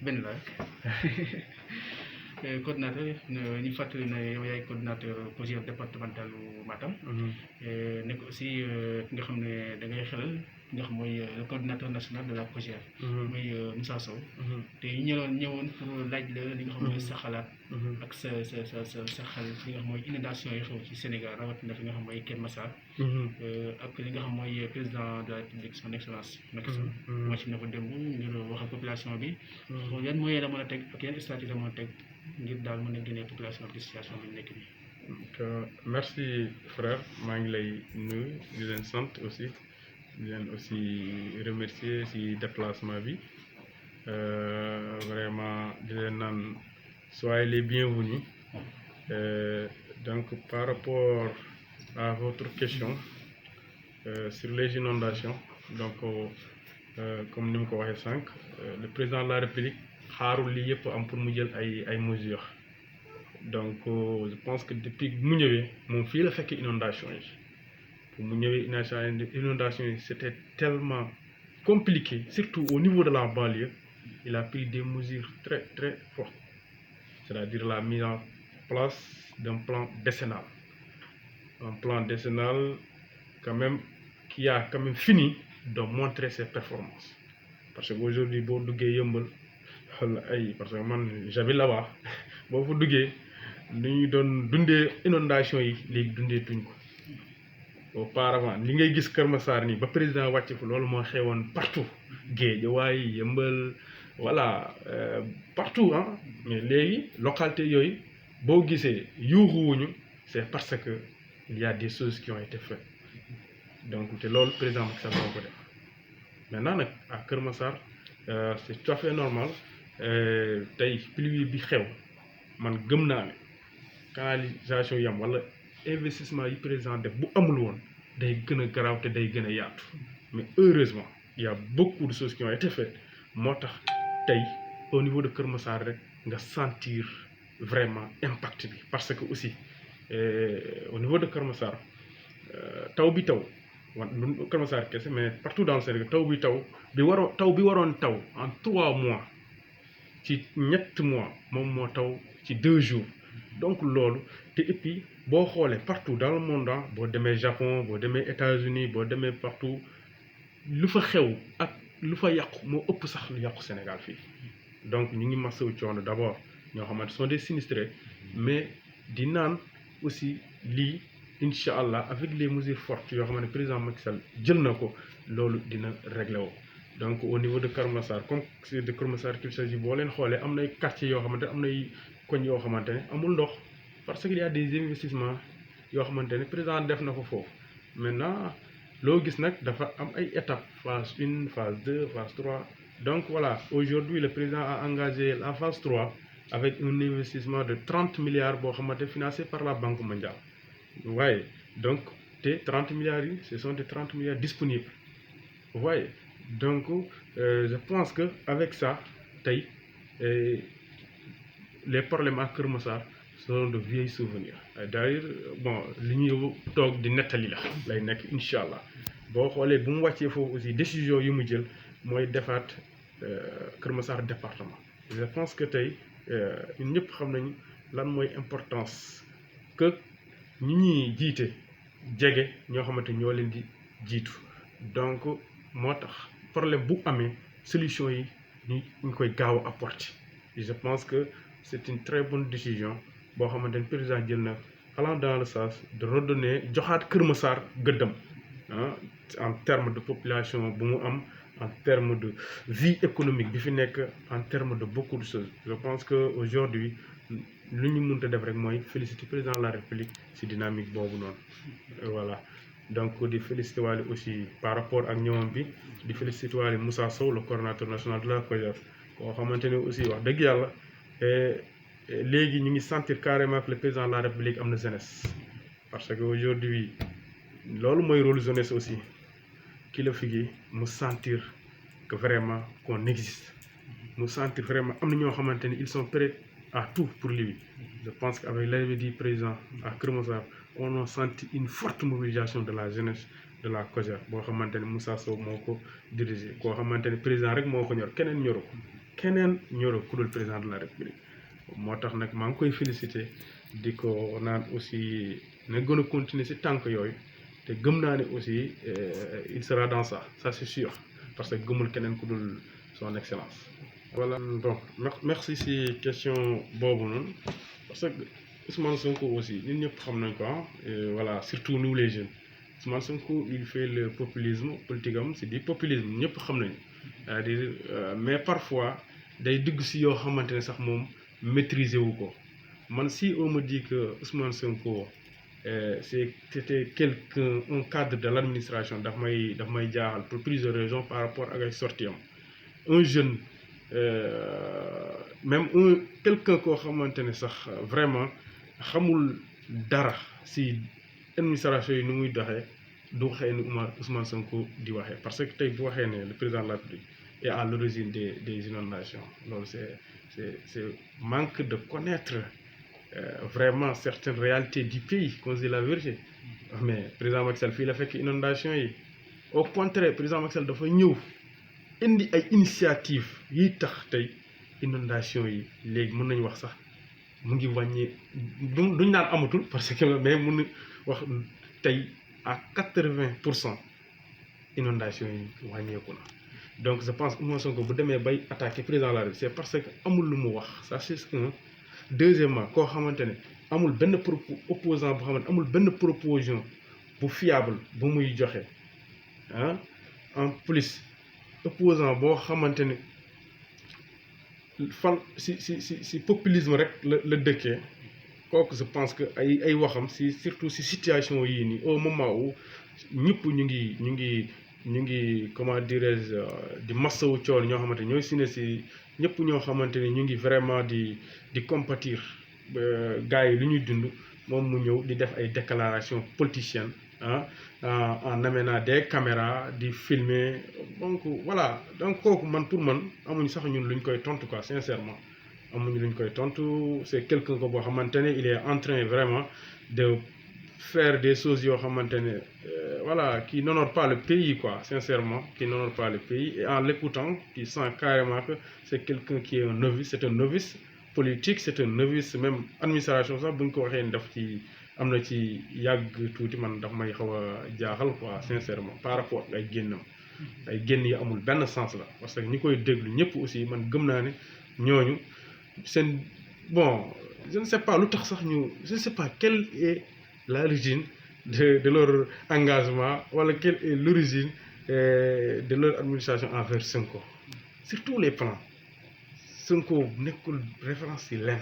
benn la coordinateur ñu fàttali ne yow yaay coordinateur projet départemental Matam. nekk aussi ki nga xam ne da ngay xelal nga xam mooy le coordinateur national de la POJER. muy Moussa Sow. te ñëwoon pour laaj la li nga xam mooy sa xalaat. ak sa xel li nga xam mooy inondation yi xew ci Sénégal rawatina fi nga xam mooy Keur Massar. ak li nga xam mooy président de la République son excellence Macky Sall. wàcc na ko démb ngir wax ak population bi. yan moyens la mën a teg ak yan stratégie la mën a teg ngir daal mën a génne population bi situation bi nekk nii. merci frère maa ngi lay nuyu di leen sant aussi di leen aussi remercier ci déplacement bi vraiment di leen naan soyez les bienvenus. Donc par rapport à votre question sur les inondations donc comme ni mu ko waxee sànq le président de la République xaarul lii yëpp am pour mu jël ay mesures. Donc je pense que depuis mu ñëwee moom fii la fekk inondation yi pour mu ñëwee inondation yi c'était tellement compliqué surtout au niveau de la banlieue il a pris des mesures très très fortes c'est-à-dire la mise en place d'un plan décennal un plan décennal quand même qui a quand même fini de montrer ses performances parce que aujourd'hui boo duggee Yëmbal wala parce que man j'habite là-bas boo fa duggee li ñu doon dundee inondation yi léegi dundee tuñ ko auparavant li ngay gis Keur Massar nii ba président wàcc fa loolu moo xewoon partout Guédiawaye Yëmbal voilà partout mais léegi localité yooyu boo gisee yuuxuwuñu c'est parce que il y a des choses qui ont été faites donc te loolu président Macky Sall moo ko def maintenant nag à Keur Massar c'est tout à fait normal tey pluie bi xew man gëm naa ne canalisation yam wala investissement yi président def bu amul woon day gën a garaaw te day gën a yaatu mais heureusement il y a beaucoup de choses qui ont été faites moo tax tey au niveau de Keur Massar rek nga sentir vraiment impact bi parce que aussi au niveau de Keur Massar taw bi taw Keur Massar kese mais partout dans le Sénégal taw bi waroon taw en 3 mois ci 7 mois moom moo taw ci 2 jours donc loolu te et puis boo xoolee partout dans le monde boo demee Japon boo demee États-Unis boo demee partout lu fa xew ak lu fa yàqu moo ëpp sax lu yàqu Sénégal fii donc ñu ngi masawu coono d'abord ñoo xamante sont des sinistrés mais di naan aussi lii incha allah avec les mesures fortes yoo xamante ne président Macky Sall jël na ko loolu dina réglé woo donc au niveau de Keur Massar comme c'est de Keur Massar qu'il s'agit boo leen xoolee am nay quartiers yoo xamante ne am nay koñ yoo xamante ne amul ndox parce qu'il y a des investissements yoo xamante ne président def na ko foofu maintenant loo gis nag dafa am ay étapes phase 1 phase 2 phase 3 donc voilà aujourd'hui le président a engagé la phase 3 avec un investissement de 30 milliards boo xamante financé par la Banque mondiale vous voyez donc te 30 milliards yi ce sont des 30 milliards disponibles vous voyez donc je pense que avec ça tey les problèmes à Keur Massar sont de vieux souvenirs d'ailleurs bon li ñu toog di nettali la lay nekk incha allah boo xoolee bu mu wàccee foofu aussi décision yu mu jël mooy defaat Keur Massar département je pense que tey ñun ñëpp xam nañu lan mooy importance que ñi ñuy jiite jege ñoo xamante ñoo leen di jiitu donc moo tax problème bu amee solution yi ñu koy gaaw a apporter je pense que c'est une très bonne décision boo xamante ne président jël na allant dans le sens de redonner joxaat Keur Massar gëddam en termes de population bu mu am en termes de vie économique bi fi nekk en termes de beaucoup de choses je pense que aujourd'hui lu ñu mënta def rek mooy féliciter président de la République ci dynamique boobu noonu voilà donc di féliciter waale aussi par rapport ak ñëwam bi di féliciter waale Moussa Sow le coordonnateur national de la POJER koo xamante ne aussi wax dëgg yàlla léegi ñu ngi sentir carrément que le président de la République am na jeunesse parce que aujourd'hui loolu mooy rôle jeunesse aussi kilifa gi mu sentir que vraiment qu'on existe mu sentir vraiment am na ñoo xamante ni ils sont prêts à tout pour lui je pense qu'avec l'arrivée du président à Keur Massar on a senti une forte mobilisation de la jeunesse de la POJER boo xamante ne Moussa Sow moo ko dirigé koo xamante ne président rek moo ko ñor keneen ñoru ko keneen ñoro ku dul président de la république moo tax nag maa ngi koy féliciter di ko naan aussi na gën a continuer ci tànk yooyu te gëm naa ne aussi il sera dans ça c'est sûr parce que gëmul keneen ku dul son excellence. voilà bon merci ci question boobu noonu parce que Ousmane Sonko aussi ñun ñëpp xam nañ ko voilà surtout nous les jeunes Ousmane Sonko il fait le populisme politique am c'est du populisme ñëpp xam nañu c'est-à-dire mais parfois day dugg ci yoo xamante ne sax moom maîtriser wu ko man si on me dit que Ousmane Sonko c'était quelqu'un un cadre de l'administration daf may jaaxal pour plusieurs raisons par rapport ak ay sorties am un jeune même quelqu'un koo xamante ne sax vraiment xamul dara ci administration yi nu muy doxee du waxee ni Ousmane Sonko di waxee parce que tey bu waxee ne le président de la République est à l'origine des inondations loolu c'est manque de connaître vraiment certaines réalités du pays qu'on se dit la vérité mais président Macky Sall fii la fekk inondation yi au contraire président Macky Sall dafa ñëw indi ay initiative yi tax tey inondation yi léegi mën nañu wax sax mu ngi wàññee duñ naan amatul parce que mais mën na wax tey à 80% inondation yi wàññeeku na donc je pense que Ousmane Sonko bu demee bay attaquer président de la République c'est parce que amul lu mu wax ça c'est un deuxièmement koo xamante ne amul benn opposant bu xamante amul benn proposition bu fiable bu muy joxe en plus opposant boo xamante ne fan si populisme rek la dëkkee kooku je pense que ay waxam surtout si situation yii nii au moment où ñëpp ñu ngi comment dirais-je di massawu coon ñoo xamante ñooy si ne si ñëpp ñoo xamante ni ñu ngi vraiment di compatir gars yi lu ñuy dund moom mu ñëw di def ay déclarations politiciennes en amenant des caméras di filmer donc voilà donc kooku man pour man amuñu sax ñun luñ koy tontu quoi sincèrement amuñu luñ koy tontu c'est quelqu'un ko boo xamante ne il est en train vraiment de faire des choses yoo xamante ne voilà qui n'honore pas le pays quoi sincèrement qui n'honore pas le pays et en l'écoutant tu sens carrément que c'est quelqu'un qui est un novice c'est un novice politique c'est un novice même administration sax bu ñu ko waxee ni daf ci am na ci yàgg tuuti man daf may xaw a jaaxal quoi sincèrement par rapport ak ay génnam ay génn yi amul benn sens la parce que ñi koy déglu ñëpp aussi man gëm naa ne ñooñu seen bon je ne sais pas lu tax sax ñu je ne sais pas quelle est l'origine de leur engagement wala quelle est l'origine de leur administration envers Sonko sur tous les plans Sonko nekkul référence ci lenn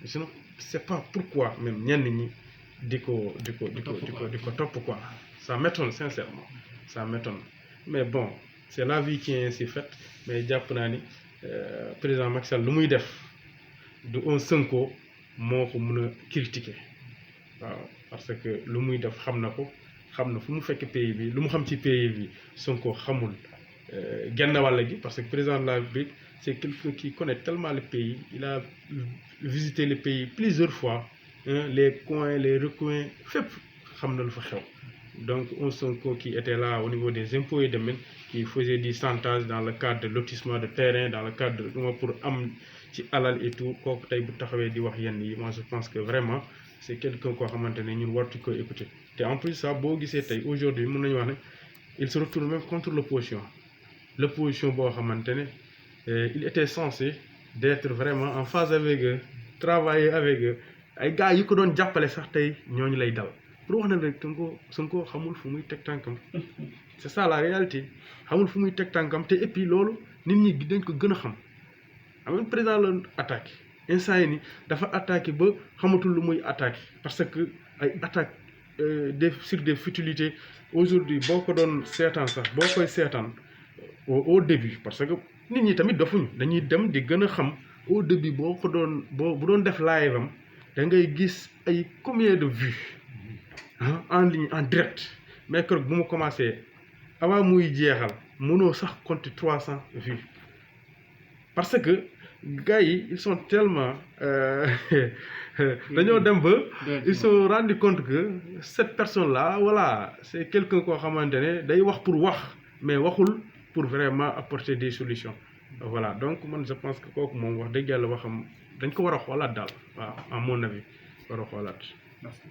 je ne sais pas pourquoi même ñenn ñi di ko topp quoi ça m'étonne sincèrement ça m'étonne mais bon c'est la vie qui est ainsi faite mais jàpp naa ni président Macky Sall lu muy def du un Sonko moo ko mën a critiquer waaw parce que lu muy def xam na ko xam na fu mu fekk pays bi lu mu xam ci pays bi Sonko xamul genn wàll gi parce que président de la République c'est quelqu'un qui connaît tellement le pays il a visité le pays plusieurs fois les coins les recoins fépp xam na lu fa xew donc un Sonko qui était là au niveau des impôts et domaines qui faisait du chantage dans le cadre de lotissement de terrain dans le cadre pour am ci alal et tout kooku tey bu taxawee di wax yenn yi moi je pense que vraiment c'est quelqu'un koo xamante ne ñun wartu ko écouter te en plus ça boo gisee tey aujourd'hui mën nañu wax ne il se retourne même contre l'opposition boo xamante ne il était censé d'être vraiment en phase avec eux travailler avec eux ay gars yi ko doon jàppale sax tey ñooñu lay dal pour wax na rek Sonko xamul fu muy teg tànkam c'est ça la réalité xamul fu muy teg tànkam te et puis loolu nit ñi dañ ko gën a xam am président la attaqué instant yi ni dafa attaqué ba xamatul lu muy attaqué parce que ay attaque sur des futilités aujourd'hui boo ko doon seetaan sax boo koy seetaan au début parce que nit ñi tamit dofuñu dañuy dem di gën a xam au début boo ko doon bu doon def live am da ngay gis ay combien de vues en ligne en direct mais keroog bu mu commencé avant muy jeexal mënoo sax compter 300 vues parce que gars yi ils sont tellement dañoo dem ba ils se sont rendu compte que cette personne là voilà c'est quelqu'un koo xamante ne day wax pour wax mais waxul pour vraiment apporter des solutions voilà donc man je pense que kooku moom wax dëgg yàlla waxam dañ ko war a xoolaat daal waaw à mon avis war a xoolaat. Merci.